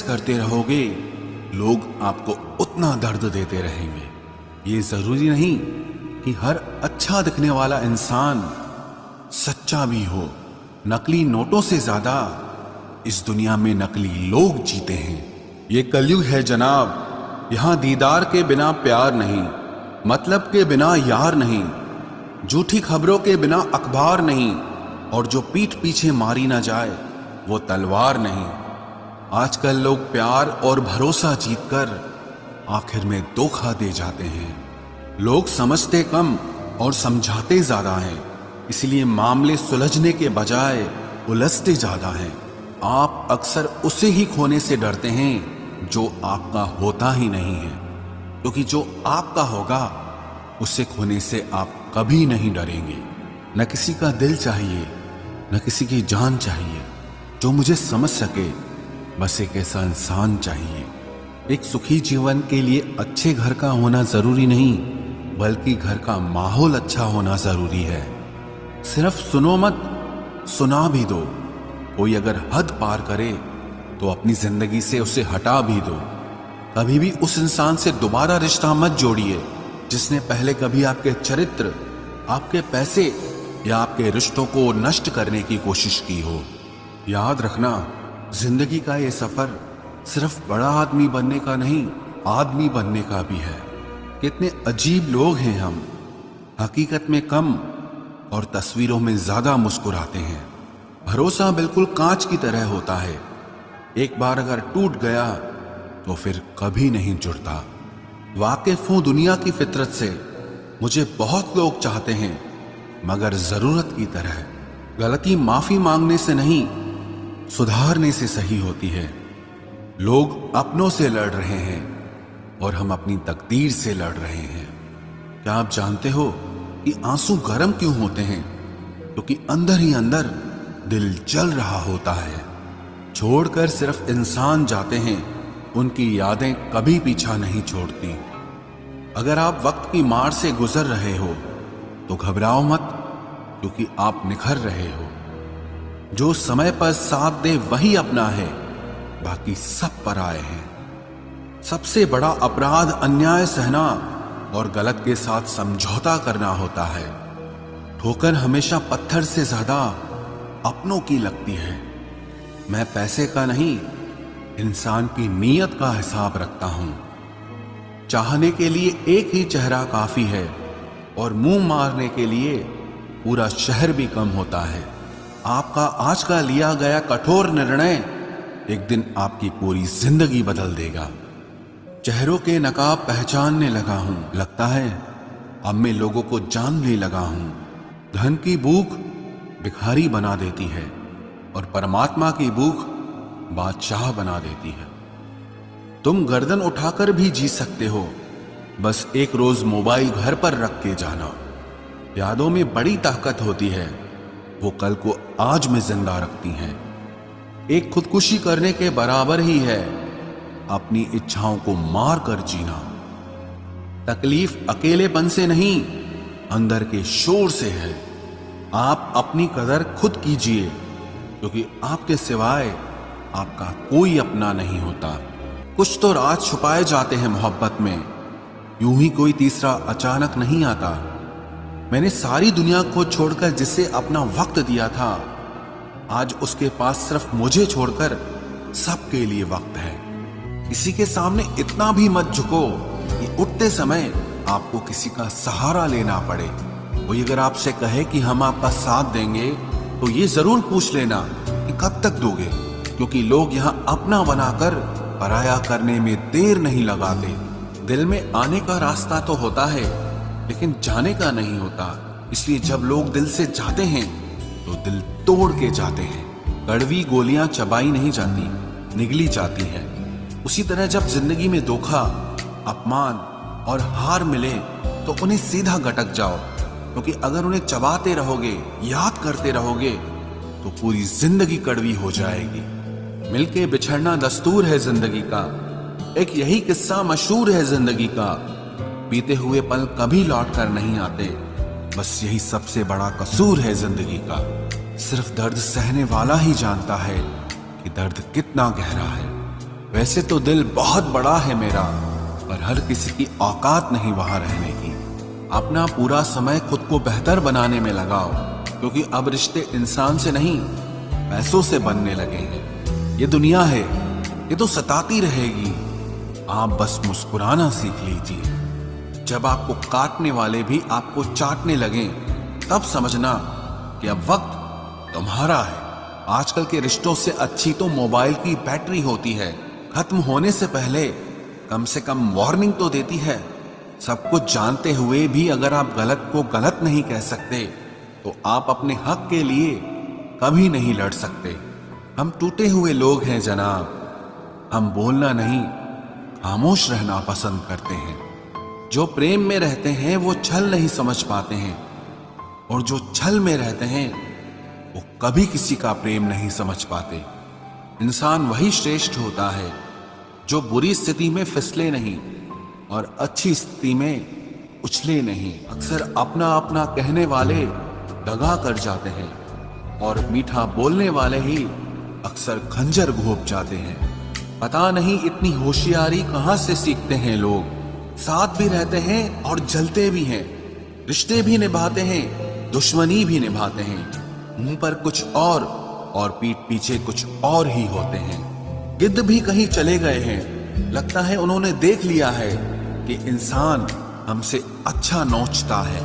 करते रहोगे, लोग आपको उतना दर्द देते रहेंगे। ये जरूरी नहीं कि हर अच्छा दिखने वाला इंसान सच्चा भी हो। नकली नोटों से ज्यादा इस दुनिया में नकली लोग जीते हैं। ये कलयुग है जनाब, यहां दीदार के बिना प्यार नहीं, मतलब के बिना यार नहीं, झूठी खबरों के बिना अखबार नहीं, और जो पीठ पीछे मारी ना जाए वो तलवार नहीं। आजकल लोग प्यार और भरोसा जीतकर आखिर में धोखा दे जाते हैं। लोग समझते कम और समझाते ज्यादा हैं, इसलिए मामले सुलझने के बजाय उलझते ज्यादा हैं। आप अक्सर उसे ही खोने से डरते हैं जो आपका होता ही नहीं है, क्योंकि जो आपका होगा उसे खोने से आप कभी नहीं डरेंगे। न किसी का दिल चाहिए, न किसी की जान चाहिए, जो मुझे समझ सके, बस एक ऐसा इंसान चाहिए। एक सुखी जीवन के लिए अच्छे घर का होना जरूरी नहीं, बल्कि घर का माहौल अच्छा होना जरूरी है। सिर्फ सुनो मत, सुना भी दो। कोई अगर हद पार करे तो अपनी जिंदगी से उसे हटा भी दो। कभी भी उस इंसान से दोबारा रिश्ता मत जोड़िए जिसने पहले कभी आपके चरित्र, आपके पैसे या आपके रिश्तों को नष्ट करने की कोशिश की हो। याद रखना, जिंदगी का ये सफर सिर्फ बड़ा आदमी बनने का नहीं, आदमी बनने का भी है। कितने अजीब लोग हैं हम, हकीकत में कम और तस्वीरों में ज्यादा मुस्कुराते हैं। भरोसा बिल्कुल कांच की तरह होता है, एक बार अगर टूट गया तो फिर कभी नहीं जुड़ता। वाकिफ हूं दुनिया की फितरत से, मुझे बहुत लोग चाहते हैं मगर जरूरत की तरह। गलती माफी मांगने से नहीं, सुधारने से सही होती है। लोग अपनों से लड़ रहे हैं और हम अपनी तकदीर से लड़ रहे हैं। क्या आप जानते हो कि आंसू गर्म क्यों होते हैं? क्योंकि अंदर ही अंदर दिल जल रहा होता है। छोड़कर सिर्फ इंसान जाते हैं, उनकी यादें कभी पीछा नहीं छोड़ती। अगर आप वक्त की मार से गुजर रहे हो तो घबराओ मत, क्योंकि आप निखर रहे हो। जो समय पर साथ दे वही अपना है, बाकी सब पराए हैं। सबसे बड़ा अपराध अन्याय सहना और गलत के साथ समझौता करना होता है। ठोकर हमेशा पत्थर से ज्यादा अपनों की लगती है। मैं पैसे का नहीं, इंसान की नीयत का हिसाब रखता हूं। चाहने के लिए एक ही चेहरा काफी है और मुंह मारने के लिए पूरा शहर भी कम होता है। आपका आज का लिया गया कठोर निर्णय एक दिन आपकी पूरी जिंदगी बदल देगा। चेहरों के नकाब पहचानने लगा हूं, लगता है अब मैं लोगों को जानने लगा हूं। धन की भूख भिखारी बना देती है और परमात्मा की भूख बादशाह बना देती है। तुम गर्दन उठाकर भी जी सकते हो, बस एक रोज मोबाइल घर पर रख के जाना। यादों में बड़ी ताकत होती है, वो कल को आज में जिंदा रखती हैं। एक खुदकुशी करने के बराबर ही है अपनी इच्छाओं को मार कर जीना। तकलीफ अकेलेपन से नहीं, अंदर के शोर से है। आप अपनी कदर खुद कीजिए, क्योंकि आपके सिवाय आपका कोई अपना नहीं होता। कुछ तो राज छुपाए जाते हैं मोहब्बत में, यूं ही कोई तीसरा अचानक नहीं आता। मैंने सारी दुनिया को छोड़कर जिसे अपना वक्त दिया था, आज उसके पास सिर्फ मुझे छोड़कर सबके लिए वक्त है। किसी के सामने इतना भी मत झुको कि उठते समय आपको किसी का सहारा लेना पड़े। कोई अगर आपसे कहे कि हम आपका साथ देंगे, तो ये जरूर पूछ लेना कि कब तक दोगे, क्योंकि लोग यहां अपना बनाकर पराया करने में देर नहीं लगाते। दिल में आने का रास्ता तो होता है, लेकिन जाने का नहीं होता। इसलिए जब लोग दिल से जाते हैं तो दिल तोड़ के जाते हैं। कड़वी गोलियां चबाई नहीं जाती, निगली जाती है। उसी तरह जब जिंदगी में धोखा, अपमान और हार मिले तो उन्हें सीधा गटक जाओ, क्योंकि अगर उन्हें चबाते रहोगे, याद करते रहोगे, तो पूरी जिंदगी कड़वी हो जाएगी। मिलके बिछड़ना दस्तूर है जिंदगी का, एक यही किस्सा मशहूर है जिंदगी का। बीते हुए पल कभी लौट कर नहीं आते, बस यही सबसे बड़ा कसूर है जिंदगी का। सिर्फ दर्द सहने वाला ही जानता है कि दर्द कितना गहरा है। वैसे तो दिल बहुत बड़ा है मेरा, पर हर किसी की औकात नहीं वहां रहने की। अपना पूरा समय खुद को बेहतर बनाने में लगाओ, क्योंकि अब रिश्ते इंसान से नहीं पैसों से बनने लगे हैं। ये दुनिया है, ये तो सताती रहेगी। आप बस मुस्कुराना सीख लीजिए। जब आपको काटने वाले भी आपको चाटने लगे, तब समझना कि अब वक्त तुम्हारा है। आजकल के रिश्तों से अच्छी तो मोबाइल की बैटरी होती है, खत्म होने से पहले कम से कम वार्निंग तो देती है। सब कुछ जानते हुए भी अगर आप गलत को गलत नहीं कह सकते, तो आप अपने हक के लिए कभी नहीं लड़ सकते। हम टूटे हुए लोग हैं जनाब। हम बोलना नहीं, खामोश रहना पसंद करते हैं। जो प्रेम में रहते हैं वो छल नहीं समझ पाते हैं, और जो छल में रहते हैं वो कभी किसी का प्रेम नहीं समझ पाते। इंसान वही श्रेष्ठ होता है जो बुरी स्थिति में फिसले नहीं और अच्छी स्थिति में उछले नहीं। अक्सर अपना अपना कहने वाले दगा कर जाते हैं, और मीठा बोलने वाले ही अक्सर खंजर घोंप जाते हैं। पता नहीं इतनी होशियारी कहां से सीखते हैं लोग। साथ भी रहते हैं और जलते भी हैं, रिश्ते भी निभाते हैं, दुश्मनी भी निभाते हैं। मुंह पर कुछ और पीठ पीछे कुछ और ही होते हैं। गिद्ध भी कहीं चले गए हैं, लगता है उन्होंने देख लिया है कि इंसान हमसे अच्छा नोचता है।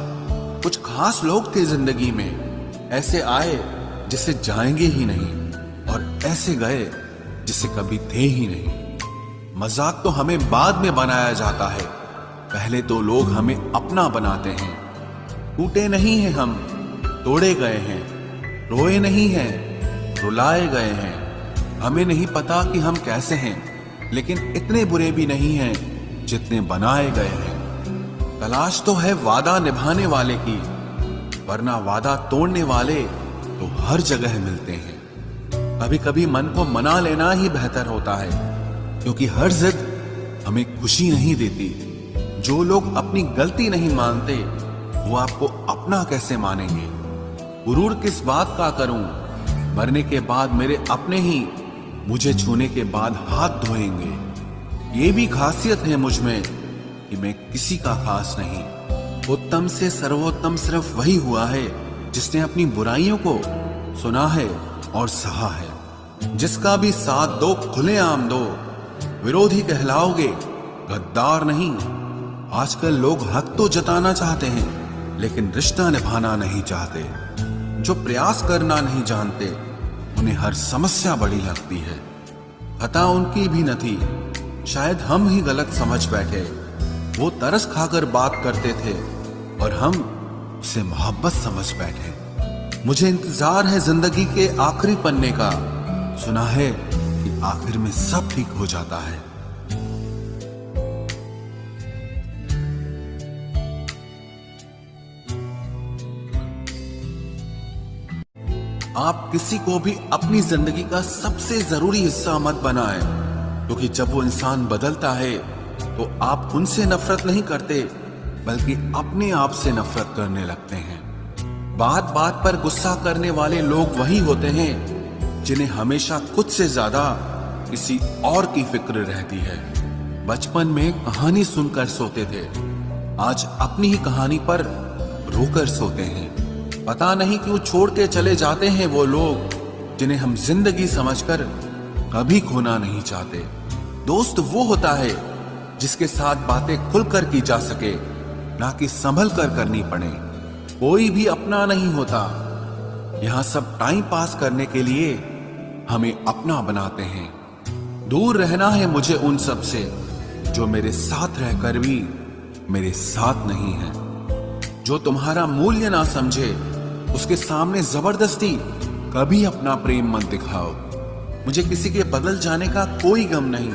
कुछ खास लोग थे जिंदगी में, ऐसे आए जिसे जाएंगे ही नहीं, और ऐसे गए जिसे कभी थे ही नहीं। मजाक तो हमें बाद में बनाया जाता है, पहले तो लोग हमें अपना बनाते हैं। टूटे नहीं हैं हम, तोड़े गए हैं। रोए नहीं हैं, रुलाए गए हैं। हमें नहीं पता कि हम कैसे हैं, लेकिन इतने बुरे भी नहीं हैं जितने बनाए गए हैं। तलाश तो है वादा निभाने वाले की, वरना वादा तोड़ने वाले तो हर जगह मिलते हैं। कभी कभी मन को मना लेना ही बेहतर होता है, क्योंकि हर जिद हमें खुशी नहीं देती। जो लोग अपनी गलती नहीं मानते, वो आपको अपना कैसे मानेंगे। गुरूर किस बात का करूं, मरने के बाद मेरे अपने ही मुझे छूने के बाद हाथ धोएंगे। ये भी खासियत है मुझ में कि मैं किसी का खास नहीं। उत्तम से सर्वोत्तम सिर्फ वही हुआ है जिसने अपनी बुराइयों को सुना है और सहा है। जिसका भी साथ दो खुलेआम दो, विरोधी कहलाओगे, गद्दार नहीं। आजकल लोग हक तो जताना चाहते हैं, लेकिन रिश्ता निभाना नहीं चाहते। जो प्रयास करना नहीं जानते, उन्हें हर समस्या बड़ी लगती है। खता उनकी भी न थी, शायद हम ही गलत समझ बैठे। वो तरस खाकर बात करते थे और हम उसे मोहब्बत समझ बैठे। मुझे इंतजार है जिंदगी के आखिरी पन्ने का। सुना है कि आखिर में सब ठीक हो जाता है। आप किसी को भी अपनी जिंदगी का सबसे जरूरी हिस्सा मत बनाएं, क्योंकि जब वो इंसान बदलता है तो आप उनसे नफरत नहीं करते, बल्कि अपने आप से नफरत करने लगते हैं। बात बात पर गुस्सा करने वाले लोग वही होते हैं जिन्हें हमेशा खुद से ज्यादा किसी और की फिक्र रहती है। बचपन में कहानी सुनकर सोते थे, आज अपनी ही कहानी पर रोकर सोते हैं। पता नहीं क्यों छोड़ के चले जाते हैं वो लोग जिन्हें हम जिंदगी समझकर कभी खोना नहीं चाहते। दोस्त वो होता है जिसके साथ बातें खुलकर की जा सके, ना कि संभल कर करनी पड़े। कोई भी अपना नहीं होता, यहां सब टाइम पास करने के लिए हमें अपना बनाते हैं। दूर रहना है मुझे उन सब से जो मेरे साथ रहकर भी मेरे साथ नहीं है। जो तुम्हारा मूल्य ना समझे, उसके सामने जबरदस्ती कभी अपना प्रेम मत दिखाओ। मुझे किसी के बदल जाने का कोई गम नहीं,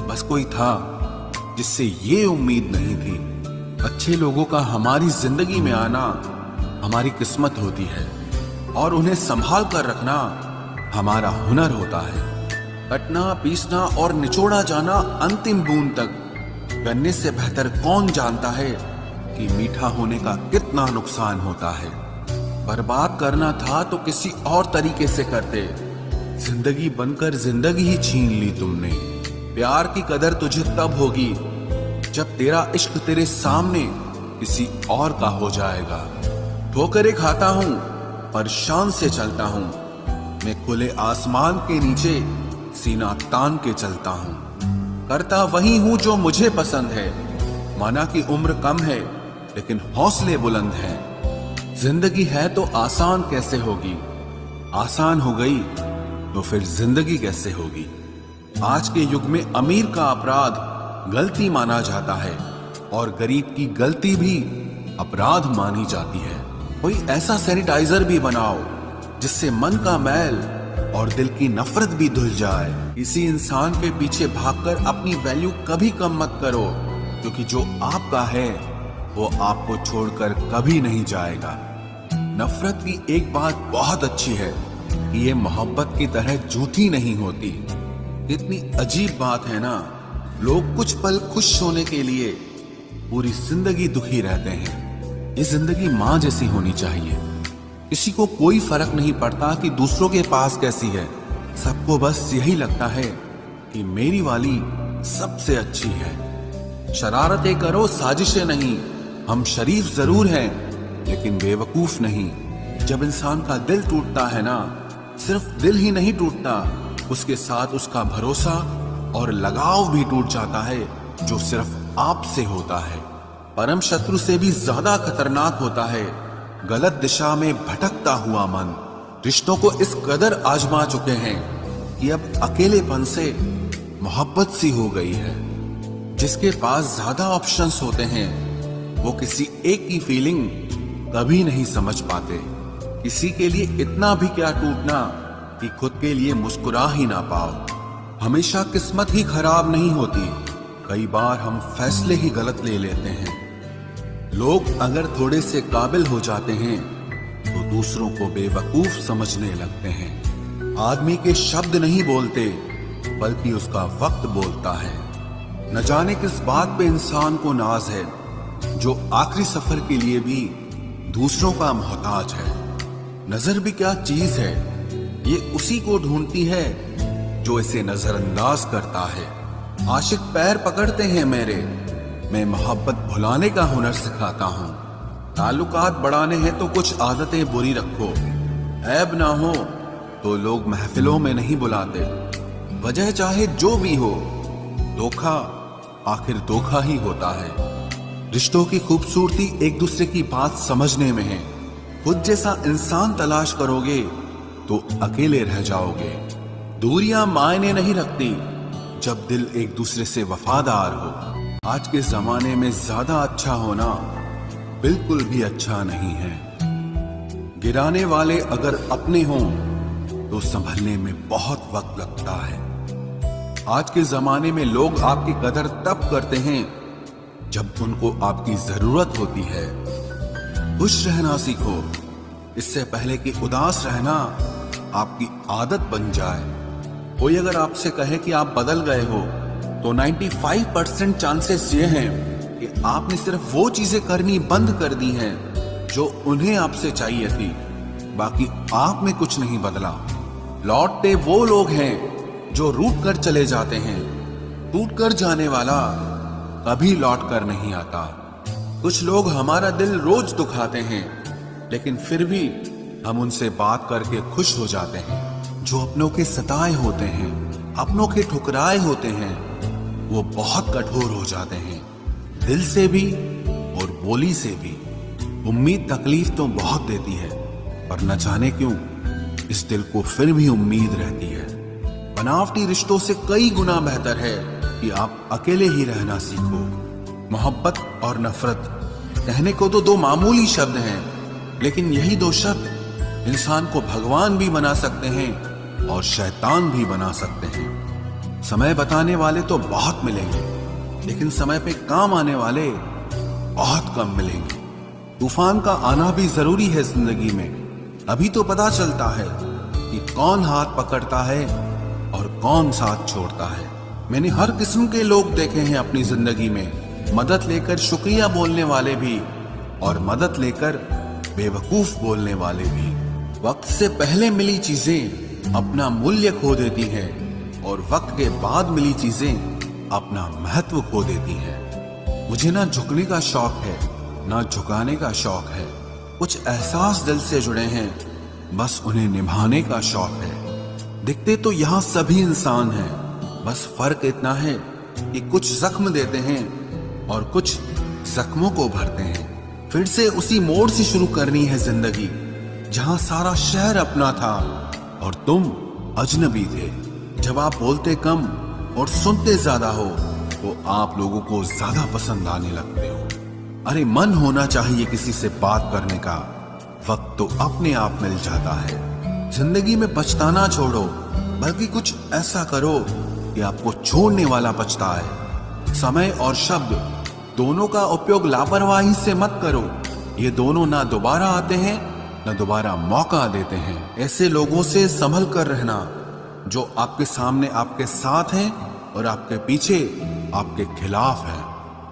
बस कोई था जिससे ये उम्मीद नहीं थी। अच्छे लोगों का हमारी जिंदगी में आना हमारी किस्मत होती है, और उन्हें संभाल कर रखना हमारा हुनर होता है। कटना, पीसना और निचोड़ा जाना अंतिम बूंद तक करने से बेहतर कौन जानता है कि मीठा होने का कितना नुकसान होता है। बर्बाद करना था तो किसी और तरीके से करते, जिंदगी बनकर जिंदगी ही छीन ली तुमने। प्यार की कदर तुझे तब होगी जब तेरा इश्क तेरे सामने किसी और का हो जाएगा। ठोकरें खाता हूं पर शान से चलता हूं, मैं खुले आसमान के नीचे सीना तान के चलता हूं। करता वही हूं जो मुझे पसंद है, माना कि उम्र कम है लेकिन हौसले बुलंद हैं। जिंदगी है तो आसान कैसे होगी, आसान हो गई तो फिर जिंदगी कैसे होगी। आज के युग में अमीर का अपराध गलती माना जाता है और गरीब की गलती भी अपराध मानी जाती है। कोई ऐसा सैनिटाइजर भी बनाओ जिससे मन का मैल और दिल की नफरत भी धुल जाए। किसी इंसान के पीछे भागकर अपनी वैल्यू कभी कम मत करो, क्योंकि जो आपका है वो आपको छोड़कर कभी नहीं जाएगा। नफरत की एक बात बहुत अच्छी है कि ये मोहब्बत की तरह झूठी नहीं होती। कितनी अजीब बात है ना, लोग कुछ पल खुश होने के लिए पूरी जिंदगी दुखी रहते हैं। ये जिंदगी माँ जैसी होनी चाहिए। किसी को कोई फर्क नहीं पड़ता कि दूसरों के पास कैसी है, सबको बस यही लगता है कि मेरी वाली सबसे अच्छी है। शरारतें करो, साजिशें नहीं, हम शरीफ जरूर हैं लेकिन बेवकूफ नहीं। जब इंसान का दिल टूटता है ना, सिर्फ दिल ही नहीं टूटता, उसके साथ उसका भरोसा और लगाव भी टूट जाता है जो सिर्फ आपसे होता है। परम शत्रु से भी ज्यादा खतरनाक होता है गलत दिशा में भटकता हुआ मन। रिश्तों को इस कदर आजमा चुके हैं कि अब अकेलेपन से मोहब्बत सी हो गई है। जिसके पास ज्यादा ऑप्शंस होते हैं वो किसी एक की फीलिंग कभी नहीं समझ पाते। किसी के लिए इतना भी क्या टूटना कि खुद के लिए मुस्कुरा ही ना पाओ। हमेशा किस्मत ही खराब नहीं होती, कई बार हम फैसले ही गलत ले लेते हैं। लोग अगर थोड़े से काबिल हो जाते हैं तो दूसरों को बेवकूफ समझने लगते हैं। आदमी के शब्द नहीं बोलते बल्कि उसका वक्त बोलता है। न जाने किस बात पे इंसान को नाज है जो आखिरी सफर के लिए भी दूसरों का मोहताज है। नजर भी क्या चीज है, ये उसी को ढूंढती है जो इसे नजरअंदाज करता है। आशिक पैर पकड़ते हैं मेरे, मैं मोहब्बत भुलाने का हुनर सिखाता हूँ। ताल्लुकात बढ़ाने हैं तो कुछ आदतें बुरी रखो, ऐब ना हो तो लोग महफिलों में नहीं बुलाते। वजह चाहे जो भी हो, धोखा आखिर धोखा ही होता है। रिश्तों की खूबसूरती एक दूसरे की बात समझने में है। खुद जैसा इंसान तलाश करोगे तो अकेले रह जाओगे। दूरियां मायने नहीं रखती जब दिल एक दूसरे से वफादार हो। आज के जमाने में ज्यादा अच्छा होना बिल्कुल भी अच्छा नहीं है। गिराने वाले अगर अपने हों तो संभलने में बहुत वक्त लगता है। आज के जमाने में लोग आपकी कदर तब करते हैं जब उनको आपकी जरूरत होती है। खुश रहना सीखो, इससे पहले कि उदास रहना आपकी आदत बन जाए। कोई अगर आपसे कहे कि आप बदल गए हो तो 95% चांसेस ये हैं कि आपने सिर्फ वो चीजें करनी बंद कर दी हैं जो उन्हें आपसे चाहिए थी। बाकी आप में कुछ नहीं बदला। लौटते वो लोग हैं जो रूठ कर चले जाते हैं। टूट कर जाने वाला कभी लौट कर नहीं आता। कुछ लोग हमारा दिल रोज दुखाते हैं लेकिन फिर भी हम उनसे बात करके खुश हो जाते हैं। जो अपनों के सताए होते हैं, अपनों के ठुकराए होते हैं, वो बहुत कठोर हो जाते हैं, दिल से भी और बोली से भी। उम्मीद तकलीफ तो बहुत देती है, पर न जाने क्यों इस दिल को फिर भी उम्मीद रहती है। बनावटी रिश्तों से कई गुना बेहतर है कि आप अकेले ही रहना सीखो। मोहब्बत और नफरत कहने को तो दो मामूली शब्द हैं, लेकिन यही दो शब्द इंसान को भगवान भी बना सकते हैं और शैतान भी बना सकते हैं। समय बताने वाले तो बहुत मिलेंगे, लेकिन समय पे काम आने वाले बहुत कम मिलेंगे। तूफान का आना भी जरूरी है जिंदगी में, अभी तो पता चलता है कि कौन हाथ पकड़ता है और कौन साथ छोड़ता है। मैंने हर किस्म के लोग देखे हैं अपनी जिंदगी में, मदद लेकर शुक्रिया बोलने वाले भी और मदद लेकर बेवकूफ बोलने वाले भी। वक्त से पहले मिली चीजें अपना मूल्य खो देती हैं और वक्त के बाद मिली चीजें अपना महत्व खो देती हैं। मुझे ना झुकने का शौक है, ना झुकाने का शौक है। कुछ एहसास दिल से जुड़े हैं, बस उन्हें निभाने का शौक है। दिखते तो यहाँ सभी इंसान हैं, बस फर्क इतना है कि कुछ जख्म देते हैं और कुछ जख्मों को भरते हैं। फिर से उसी मोड़ से शुरू करनी है जिंदगी, जहां सारा शहर अपना था और तुम अजनबी थे। जब आप बोलते कम और सुनते ज्यादा हो तो आप लोगों को ज्यादा पसंद आने लगते हो। अरे मन होना चाहिए किसी से बात करने का, वक्त तो अपने आप मिल जाता है। जिंदगी में पछताना छोड़ो, बल्कि कुछ ऐसा करो कि आपको छोड़ने वाला पछताए। समय और शब्द दोनों का उपयोग लापरवाही से मत करो। ये दोनों ना दोबारा आते हैं, ना दोबारा मौका देते हैं। ऐसे लोगों से संभल कर रहना जो आपके सामने आपके साथ हैं और आपके पीछे आपके खिलाफ हैं।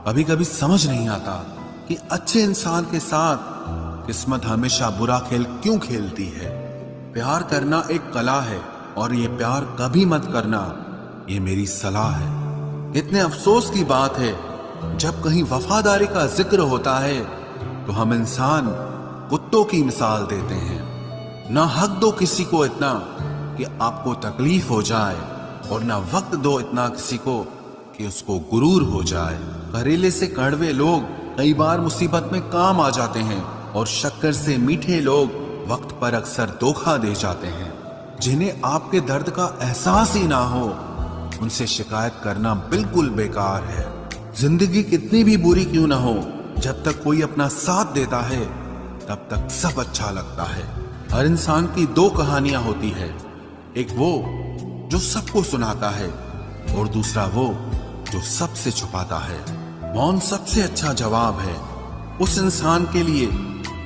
कभी कभी समझ नहीं आता कि अच्छे इंसान के साथ किस्मत हमेशा बुरा खेल क्यों खेलती है। प्यार करना एक कला है और ये प्यार कभी मत करना, ये मेरी सलाह है। इतने अफसोस की बात है, जब कहीं वफादारी का जिक्र होता है तो हम इंसान कुत्तों की मिसाल देते हैं। ना हक दो किसी को इतना कि आपको तकलीफ हो जाए, और ना वक्त दो इतना किसी को कि उसको गुरूर हो जाए। करेले से कड़वे लोग कई बार मुसीबत में काम आ जाते हैं, और शक्कर से मीठे लोग वक्त पर अक्सर धोखा दे जाते हैं। जिन्हें आपके दर्द का एहसास ही ना हो, उनसे शिकायत करना बिल्कुल बेकार है। जिंदगी कितनी भी बुरी क्यों ना हो, जब तक कोई अपना साथ देता है तब तक सब अच्छा लगता है। हर इंसान की दो कहानियां होती है, एक वो जो सबको सुनाता है और दूसरा वो जो सबसे छुपाता है। मौन सबसे अच्छा जवाब है उस इंसान के लिए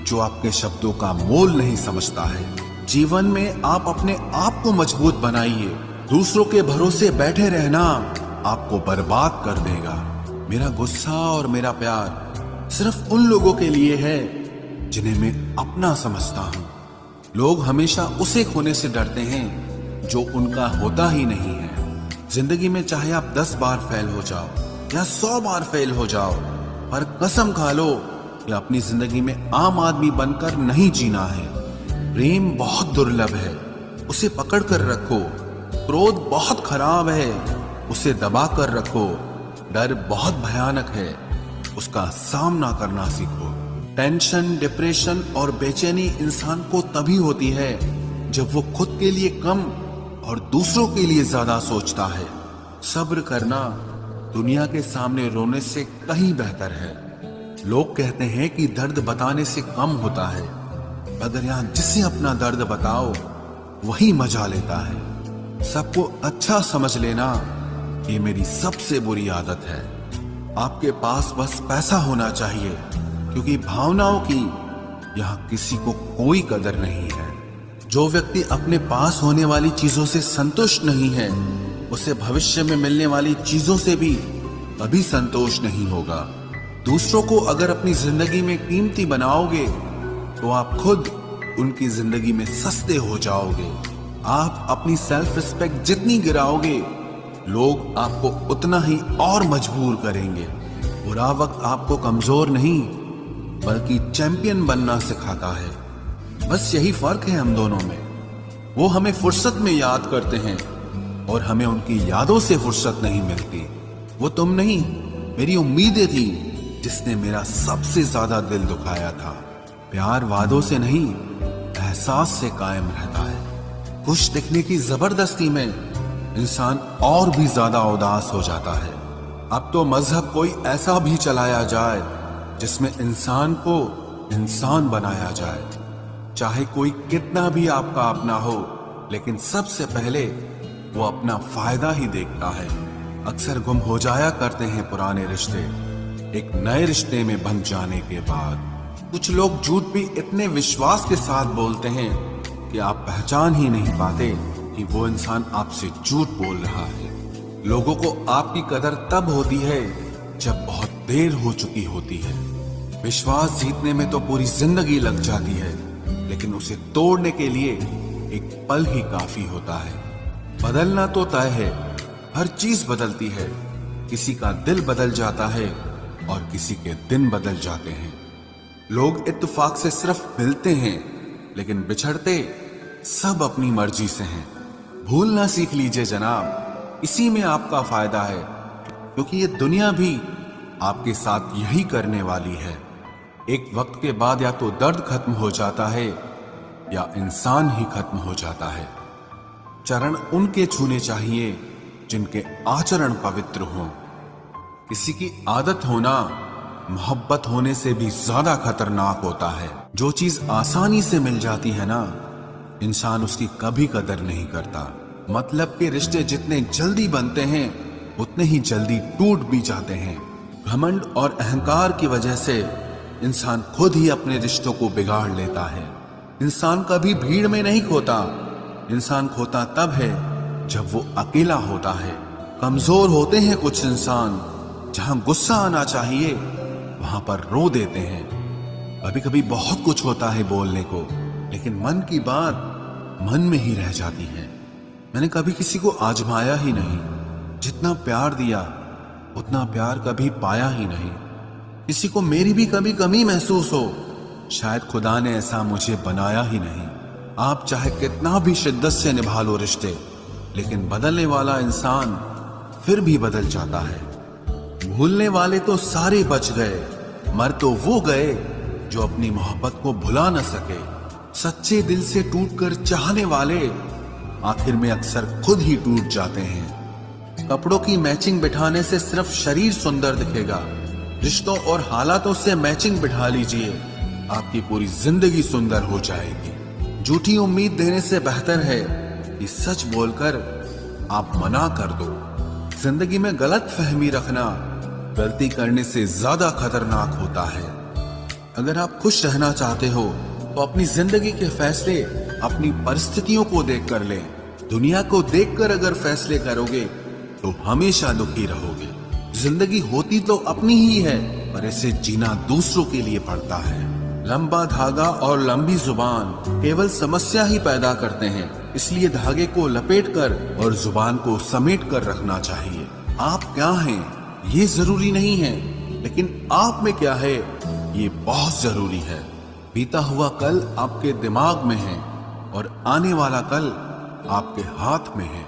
जो आपके शब्दों का मोल नहीं समझता है। जीवन में आप अपने आप को मजबूत बनाइए। दूसरों के भरोसे बैठे रहना आपको बर्बाद कर देगा। मेरा गुस्सा और मेरा प्यार सिर्फ उन लोगों के लिए है जिन्हें मैं अपना समझता हूँ। लोग हमेशा उसे खोने से डरते हैं जो उनका होता ही नहीं है। जिंदगी में चाहे आप 10 बार फेल हो जाओ या 100 बार फेल हो जाओ, पर कसम खा लो कि अपनी जिंदगी में आम आदमी बनकर नहीं जीना है। प्रेम बहुत दुर्लभ है, उसे पकड़ कर रखो। क्रोध बहुत खराब है, उसे दबा कर रखो। डर बहुत भयानक है, उसका सामना करना सीखो। टेंशन, डिप्रेशन और बेचैनी इंसान को तभी होती है जब वो खुद के लिए कम और दूसरों के लिए ज्यादा सोचता है। सब्र करना दुनिया के सामने रोने से कहीं बेहतर है। लोग कहते हैं कि दर्द बताने से कम होता है, मगर यहाँ जिसे अपना दर्द बताओ वही मजा लेता है। सबको अच्छा समझ लेना ये मेरी सबसे बुरी आदत है। आपके पास बस पैसा होना चाहिए, क्योंकि भावनाओं की यहाँ किसी को कोई कदर नहीं है। जो व्यक्ति अपने पास होने वाली चीजों से संतुष्ट नहीं है, उसे भविष्य में मिलने वाली चीजों से भी कभी संतोष नहीं होगा। दूसरों को अगर अपनी जिंदगी में कीमती बनाओगे तो आप खुद उनकी जिंदगी में सस्ते हो जाओगे। आप अपनी सेल्फ रिस्पेक्ट जितनी गिराओगे, लोग आपको उतना ही और मजबूर करेंगे। बुरा वक्त आपको कमजोर नहीं बल्कि चैंपियन बनना सिखाता है। बस यही फर्क है हम दोनों में। वो हमें फुर्सत में याद करते हैं और हमें उनकी यादों से फुर्सत नहीं मिलती। वो तुम नहीं, मेरी उम्मीदें थी जिसने मेरा सबसे ज्यादा दिल दुखाया था। प्यार वादों से नहीं, एहसास से कायम रहता है। खुश दिखने की जबरदस्ती में इंसान और भी ज्यादा उदास हो जाता है। अब तो मजहब कोई ऐसा भी चलाया जाए जिसमें इंसान को इंसान बनाया जाए। चाहे कोई कितना भी आपका अपना हो, लेकिन सबसे पहले वो अपना फायदा ही देखता है। अक्सर गुम हो जाया करते हैं पुराने रिश्ते एक नए रिश्ते में बन जाने के बाद। कुछ लोग झूठ भी इतने विश्वास के साथ बोलते हैं कि आप पहचान ही नहीं पाते कि वो इंसान आपसे झूठ बोल रहा है। लोगों को आपकी कदर तब होती है जब बहुत देर हो चुकी होती है। विश्वास जीतने में तो पूरी जिंदगी लग जाती है, लेकिन उसे तोड़ने के लिए एक पल ही काफी होता है। बदलना तो तय है, हर चीज बदलती है, किसी का दिल बदल जाता है और किसी के दिन बदल जाते हैं। लोग इत्तेफाक से सिर्फ मिलते हैं, लेकिन बिछड़ते सब अपनी मर्जी से हैं। भूलना सीख लीजिए जनाब, इसी में आपका फायदा है, क्योंकि ये दुनिया भी आपके साथ यही करने वाली है। एक वक्त के बाद या तो दर्द खत्म हो जाता है या इंसान ही खत्म हो जाता है। चरण उनके छूने चाहिए जिनके आचरण पवित्र हों। किसी की आदत होना मोहब्बत होने से भी ज्यादा खतरनाक होता है। जो चीज आसानी से मिल जाती है ना, इंसान उसकी कभी कदर नहीं करता। मतलब के रिश्ते जितने जल्दी बनते हैं उतने ही जल्दी टूट भी जाते हैं। घमंड और अहंकार की वजह से इंसान खुद ही अपने रिश्तों को बिगाड़ लेता है। इंसान कभी भीड़ में नहीं खोता, इंसान खोता तब है जब वो अकेला होता है। कमजोर होते हैं कुछ इंसान, जहां गुस्सा आना चाहिए वहां पर रो देते हैं। कभी कभी बहुत कुछ होता है बोलने को, लेकिन मन की बात मन में ही रह जाती है। मैंने कभी किसी को आजमाया ही नहीं, जितना प्यार दिया उतना प्यार कभी पाया ही नहीं। किसी को मेरी भी कभी कमी महसूस हो, शायद खुदा ने ऐसा मुझे बनाया ही नहीं। आप चाहे कितना भी शिद्दत से निभा लो रिश्ते, लेकिन बदलने वाला इंसान फिर भी बदल जाता है। भूलने वाले तो सारे बच गए, मर तो वो गए जो अपनी मोहब्बत को भुला न सके। सच्चे दिल से टूटकर चाहने वाले आखिर में अक्सर खुद ही टूट जाते हैं। कपड़ों की मैचिंग बिठाने से सिर्फ शरीर सुंदर दिखेगा, रिश्तों और हालातों से मैचिंग बिठा लीजिए, आपकी पूरी जिंदगी सुंदर हो जाएगी। झूठी उम्मीद देने से बेहतर है कि सच बोलकर आप मना कर दो। जिंदगी में गलत फहमी रखना गलती करने से ज्यादा खतरनाक होता है। अगर आप खुश रहना चाहते हो तो अपनी जिंदगी के फैसले अपनी परिस्थितियों को देखकर लें। दुनिया को देखकर अगर फैसले करोगे तो हमेशा दुखी रहोगे। जिंदगी होती तो अपनी ही है, पर इसे जीना दूसरों के लिए पड़ता है। लंबा धागा और लंबी जुबान केवल समस्या ही पैदा करते हैं, इसलिए धागे को लपेटकर और जुबान को समेट कर रखना चाहिए। आप क्या हैं ये जरूरी नहीं है, लेकिन आप में क्या है ये बहुत जरूरी है। बीता हुआ कल आपके दिमाग में है और आने वाला कल आपके हाथ में है।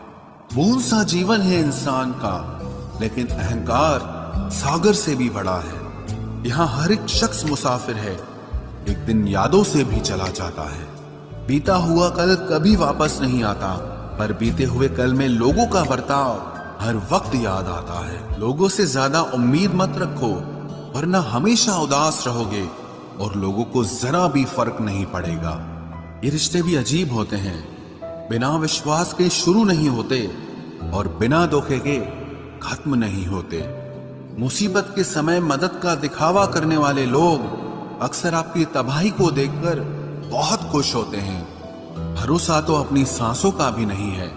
बूंद सा जीवन है इंसान का, लेकिन अहंकार सागर से भी बड़ा है। यहाँ हर एक शख्स मुसाफिर है, एक दिन यादों से भी चला जाता है। बीता हुआ कल कभी वापस नहीं आता, पर बीते हुए कल में लोगों का बर्ताव हर वक्त याद आता है। लोगों से ज्यादा उम्मीद मत रखो, वरना हमेशा उदास रहोगे और लोगों को जरा भी फर्क नहीं पड़ेगा। ये रिश्ते भी अजीब होते हैं, बिना विश्वास के शुरू नहीं होते और बिना धोखे के खत्म नहीं होते। मुसीबत के समय मदद का दिखावा करने वाले लोग अक्सर आपकी तबाही को देखकर बहुत खुश होते हैं। भरोसा तो अपनी सांसों का भी नहीं है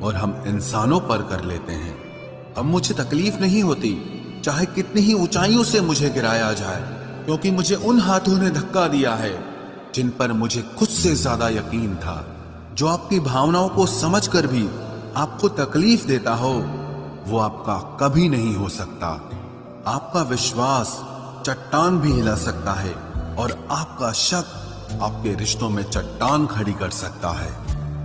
और हम इंसानों पर कर लेते हैं। अब मुझे तकलीफ नहीं होती चाहे कितनी ही ऊंचाइयों से मुझे गिराया जाए, क्योंकि मुझे उन हाथों ने धक्का दिया है जिन पर मुझे खुद से ज्यादा यकीन था। जो आपकी भावनाओं को समझकर भी आपको तकलीफ देता हो, वो आपका कभी नहीं हो सकता। आपका विश्वास चट्टान भी हिला सकता है और आपका शक आपके रिश्तों में चट्टान खड़ी कर सकता है।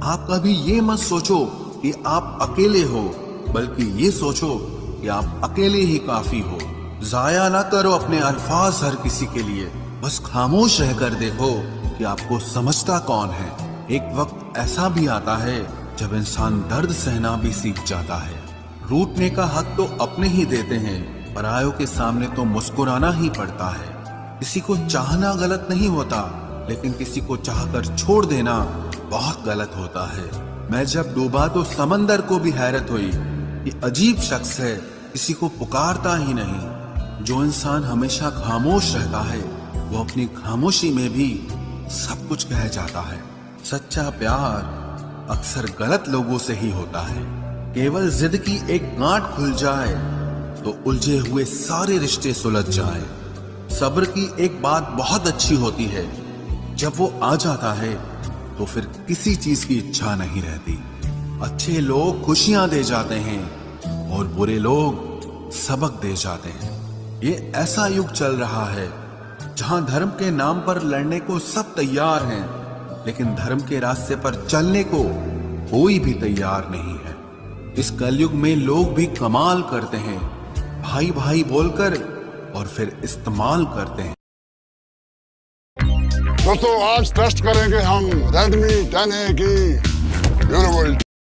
आप कभी ये मत सोचो कि आप अकेले हो, बल्कि ये सोचो कि आप अकेले ही काफी हो। जाया ना करो अपने अल्फाज हर किसी के लिए, बस खामोश रहकर देखो कि आपको समझता कौन है। एक वक्त ऐसा भी आता है जब इंसान दर्द सहना भी सीख जाता है। रूठने का हक तो अपने ही देते हैं, परायों के सामने तो मुस्कुराना ही पड़ता है। किसी को चाहना गलत नहीं होता, लेकिन किसी को चाहकर छोड़ देना बहुत गलत होता है। मैं जब डूबा तो समंदर को भी हैरत हुई कि अजीब शख्स है, किसी को पुकारता ही नहीं। जो इंसान हमेशा खामोश रहता है वो अपनी खामोशी में भी सब कुछ कह जाता है। सच्चा प्यार अक्सर गलत लोगों से ही होता है। केवल जिद की एक गांठ खुल जाए तो उलझे हुए सारे रिश्ते सुलझ जाए। सब्र की एक बात बहुत अच्छी होती है, जब वो आ जाता है तो फिर किसी चीज की इच्छा नहीं रहती। अच्छे लोग खुशियां दे जाते हैं और बुरे लोग सबक दे जाते हैं। ये ऐसा युग चल रहा है जहां धर्म के नाम पर लड़ने को सब तैयार हैं, लेकिन धर्म के रास्ते पर चलने को कोई भी तैयार नहीं है। इस कलयुग में लोग भी कमाल करते हैं, भाई भाई बोलकर और फिर इस्तेमाल करते हैं। दोस्तों आज टेस्ट करेंगे हम Redmi 10A की ड्यूरेबिलिटी।